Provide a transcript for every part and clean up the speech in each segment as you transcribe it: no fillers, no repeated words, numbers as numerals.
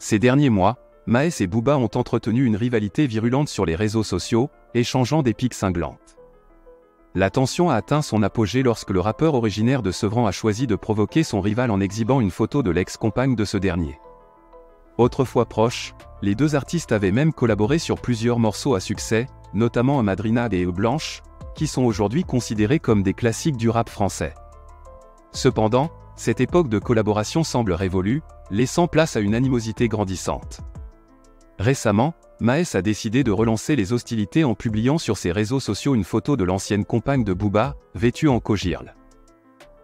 Ces derniers mois, Maes et Booba ont entretenu une rivalité virulente sur les réseaux sociaux, échangeant des piques cinglantes. La tension a atteint son apogée lorsque le rappeur originaire de Sevran a choisi de provoquer son rival en exhibant une photo de l'ex-compagne de ce dernier. Autrefois proches, les deux artistes avaient même collaboré sur plusieurs morceaux à succès, notamment Madrina et Blanche, qui sont aujourd'hui considérés comme des classiques du rap français. Cependant, cette époque de collaboration semble révolue, laissant place à une animosité grandissante. Récemment, Maes a décidé de relancer les hostilités en publiant sur ses réseaux sociaux une photo de l'ancienne compagne de Booba, vêtue en cogirle.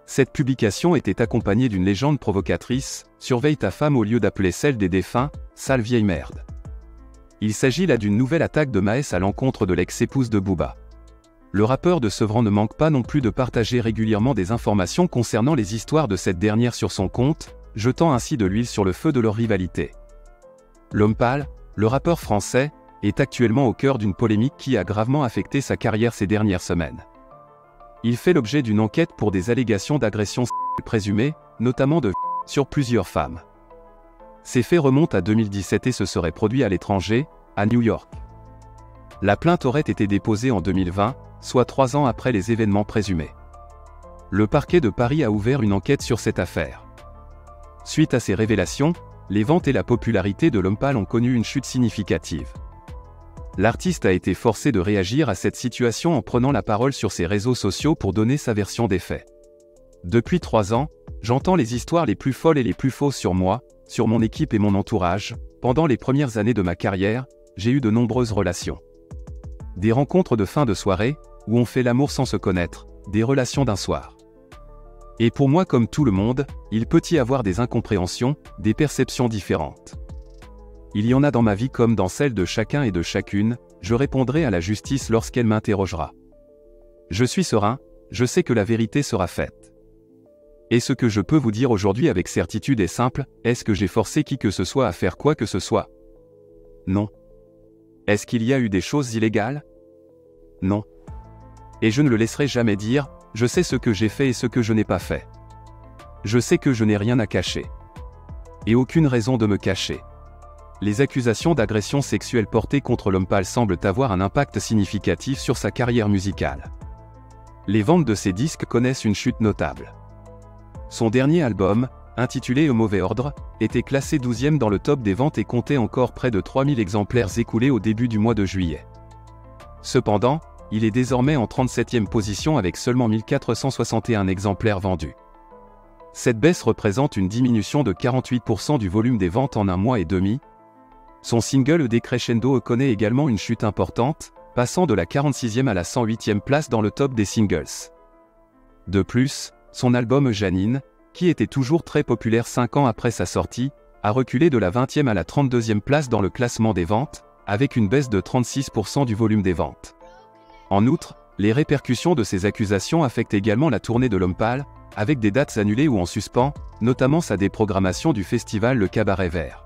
Cette publication était accompagnée d'une légende provocatrice: « Surveille ta femme au lieu d'appeler celle des défunts, sale vieille merde ». Il s'agit là d'une nouvelle attaque de Maes à l'encontre de l'ex-épouse de Booba. Le rappeur de Sevran ne manque pas non plus de partager régulièrement des informations concernant les histoires de cette dernière sur son compte, jetant ainsi de l'huile sur le feu de leur rivalité. L'homme pâle, le rappeur français, est actuellement au cœur d'une polémique qui a gravement affecté sa carrière ces dernières semaines. Il fait l'objet d'une enquête pour des allégations d'agression présumée, notamment de sur plusieurs femmes. Ces faits remontent à 2017 et se seraient produits à l'étranger, à New York. La plainte aurait été déposée en 2020, soit 3 ans après les événements présumés. Le parquet de Paris a ouvert une enquête sur cette affaire. Suite à ces révélations, les ventes et la popularité de l'homme pâle ont connu une chute significative. L'artiste a été forcé de réagir à cette situation en prenant la parole sur ses réseaux sociaux pour donner sa version des faits. Depuis 3 ans, j'entends les histoires les plus folles et les plus fausses sur moi, sur mon équipe et mon entourage. Pendant les premières années de ma carrière, j'ai eu de nombreuses relations. Des rencontres de fin de soirée, où on fait l'amour sans se connaître, des relations d'un soir. Et pour moi, comme tout le monde, il peut y avoir des incompréhensions, des perceptions différentes. Il y en a dans ma vie comme dans celle de chacun et de chacune, je répondrai à la justice lorsqu'elle m'interrogera. Je suis serein, je sais que la vérité sera faite. Et ce que je peux vous dire aujourd'hui avec certitude est simple: est-ce que j'ai forcé qui que ce soit à faire quoi que ce soit? Non. Est-ce qu'il y a eu des choses illégales? Non. Et je ne le laisserai jamais dire: je sais ce que j'ai fait et ce que je n'ai pas fait. Je sais que je n'ai rien à cacher. Et aucune raison de me cacher. Les accusations d'agression sexuelle portées contre l'homme pâle semblent avoir un impact significatif sur sa carrière musicale. Les ventes de ses disques connaissent une chute notable. Son dernier album, intitulé Au mauvais ordre, était classé 12e dans le top des ventes et comptait encore près de 3000 exemplaires écoulés au début du mois de juillet. Cependant, il est désormais en 37e position avec seulement 1461 exemplaires vendus. Cette baisse représente une diminution de 48% du volume des ventes en un mois et demi. Son single Decrescendo connaît également une chute importante, passant de la 46e à la 108e place dans le top des singles. De plus, son album Janine, qui était toujours très populaire 5 ans après sa sortie, a reculé de la 20e à la 32e place dans le classement des ventes, avec une baisse de 36% du volume des ventes. En outre, les répercussions de ces accusations affectent également la tournée de l'homme pâle, avec des dates annulées ou en suspens, notamment sa déprogrammation du festival Le Cabaret Vert.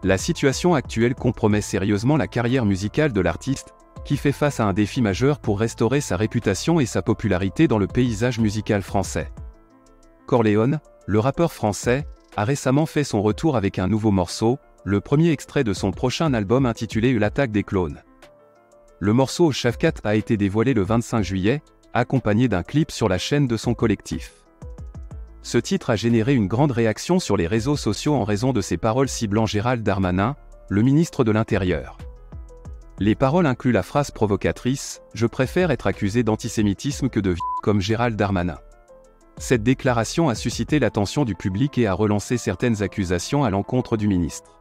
La situation actuelle compromet sérieusement la carrière musicale de l'artiste, qui fait face à un défi majeur pour restaurer sa réputation et sa popularité dans le paysage musical français. Corleone, le rappeur français, a récemment fait son retour avec un nouveau morceau, le premier extrait de son prochain album intitulé L'attaque des clones. Le morceau Shafkat a été dévoilé le 25 juillet, accompagné d'un clip sur la chaîne de son collectif. Ce titre a généré une grande réaction sur les réseaux sociaux en raison de ses paroles ciblant Gérald Darmanin, le ministre de l'Intérieur. Les paroles incluent la phrase provocatrice « Je préfère être accusé d'antisémitisme que de comme Gérald Darmanin ». Cette déclaration a suscité l'attention du public et a relancé certaines accusations à l'encontre du ministre.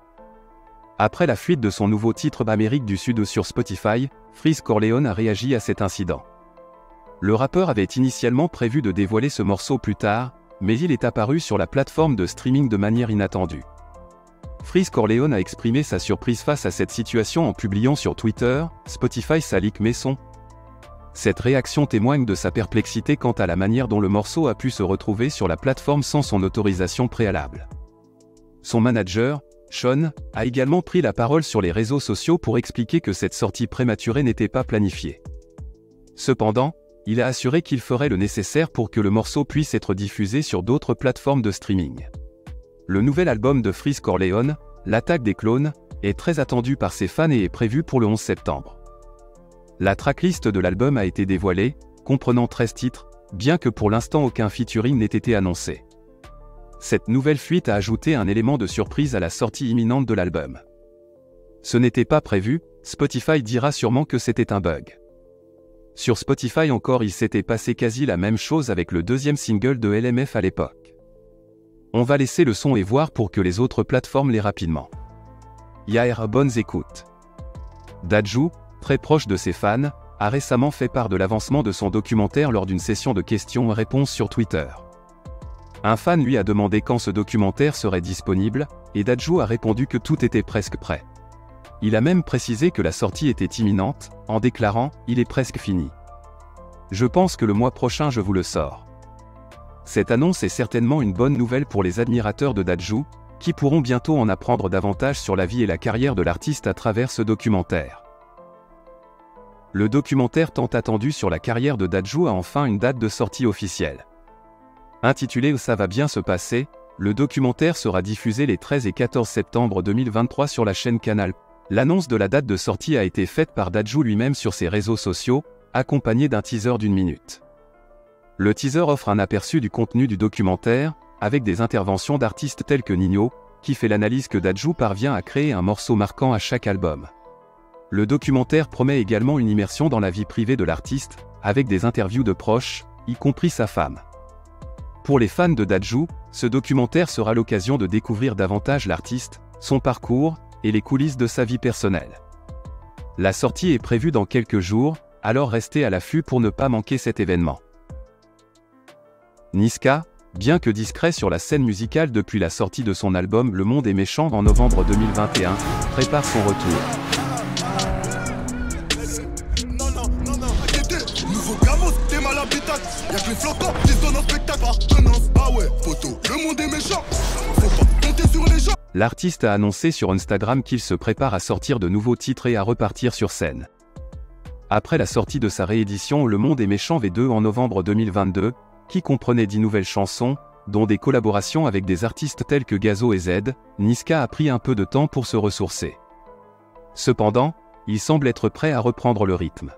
Après la fuite de son nouveau titre Amérique du Sud sur Spotify, Freeze Corleone a réagi à cet incident. Le rappeur avait initialement prévu de dévoiler ce morceau plus tard, mais il est apparu sur la plateforme de streaming de manière inattendue. Freeze Corleone a exprimé sa surprise face à cette situation en publiant sur Twitter « Spotify salique mes sons ». Cette réaction témoigne de sa perplexité quant à la manière dont le morceau a pu se retrouver sur la plateforme sans son autorisation préalable. Son manager, Sean, a également pris la parole sur les réseaux sociaux pour expliquer que cette sortie prématurée n'était pas planifiée. Cependant, il a assuré qu'il ferait le nécessaire pour que le morceau puisse être diffusé sur d'autres plateformes de streaming. Le nouvel album de Freeze Corleone, L'attaque des clones est très attendue par ses fans et est prévue pour le 11 septembre. La tracklist de l'album a été dévoilée, comprenant 13 titres, bien que pour l'instant aucun featuring n'ait été annoncé. Cette nouvelle fuite a ajouté un élément de surprise à la sortie imminente de l'album. Ce n'était pas prévu, Spotify dira sûrement que c'était un bug. Sur Spotify encore, il s'était passé quasi la même chose avec le deuxième single de LMF à l'époque. On va laisser le son et voir pour que les autres plateformes l'aient rapidement. Yair, bonnes écoutes. Dadju, très proche de ses fans, a récemment fait part de l'avancement de son documentaire lors d'une session de questions-réponses sur Twitter. Un fan lui a demandé quand ce documentaire serait disponible, et Dadju a répondu que tout était presque prêt. Il a même précisé que la sortie était imminente, en déclarant « Il est presque fini. Je pense que le mois prochain je vous le sors ». Cette annonce est certainement une bonne nouvelle pour les admirateurs de Dadju, qui pourront bientôt en apprendre davantage sur la vie et la carrière de l'artiste à travers ce documentaire. Le documentaire tant attendu sur la carrière de Dadju a enfin une date de sortie officielle. Intitulé « Ça va bien se passer », le documentaire sera diffusé les 13 et 14 septembre 2023 sur la chaîne Canal. L'annonce de la date de sortie a été faite par Dadju lui-même sur ses réseaux sociaux, accompagné d'un teaser d'1 minute. Le teaser offre un aperçu du contenu du documentaire, avec des interventions d'artistes tels que Ninho, qui fait l'analyse que Dadju parvient à créer un morceau marquant à chaque album. Le documentaire promet également une immersion dans la vie privée de l'artiste, avec des interviews de proches, y compris sa femme. Pour les fans de Dadju, ce documentaire sera l'occasion de découvrir davantage l'artiste, son parcours, et les coulisses de sa vie personnelle. La sortie est prévue dans quelques jours, alors restez à l'affût pour ne pas manquer cet événement. Niska, bien que discret sur la scène musicale depuis la sortie de son album Le Monde est méchant en novembre 2021, prépare son retour. L'artiste a annoncé sur Instagram qu'il se prépare à sortir de nouveaux titres et à repartir sur scène. Après la sortie de sa réédition Le Monde est méchant V2 en novembre 2022, qui comprenait 10 nouvelles chansons, dont des collaborations avec des artistes tels que Gazo et Z, Niska a pris un peu de temps pour se ressourcer. Cependant, il semble être prêt à reprendre le rythme.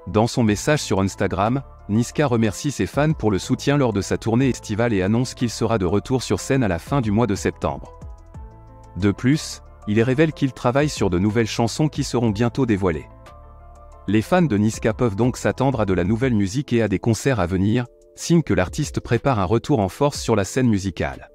Dans son message sur Instagram, Niska remercie ses fans pour le soutien lors de sa tournée estivale et annonce qu'il sera de retour sur scène à la fin du mois de septembre. De plus, il révèle qu'il travaille sur de nouvelles chansons qui seront bientôt dévoilées. Les fans de Niska peuvent donc s'attendre à de la nouvelle musique et à des concerts à venir, signe que l'artiste prépare un retour en force sur la scène musicale.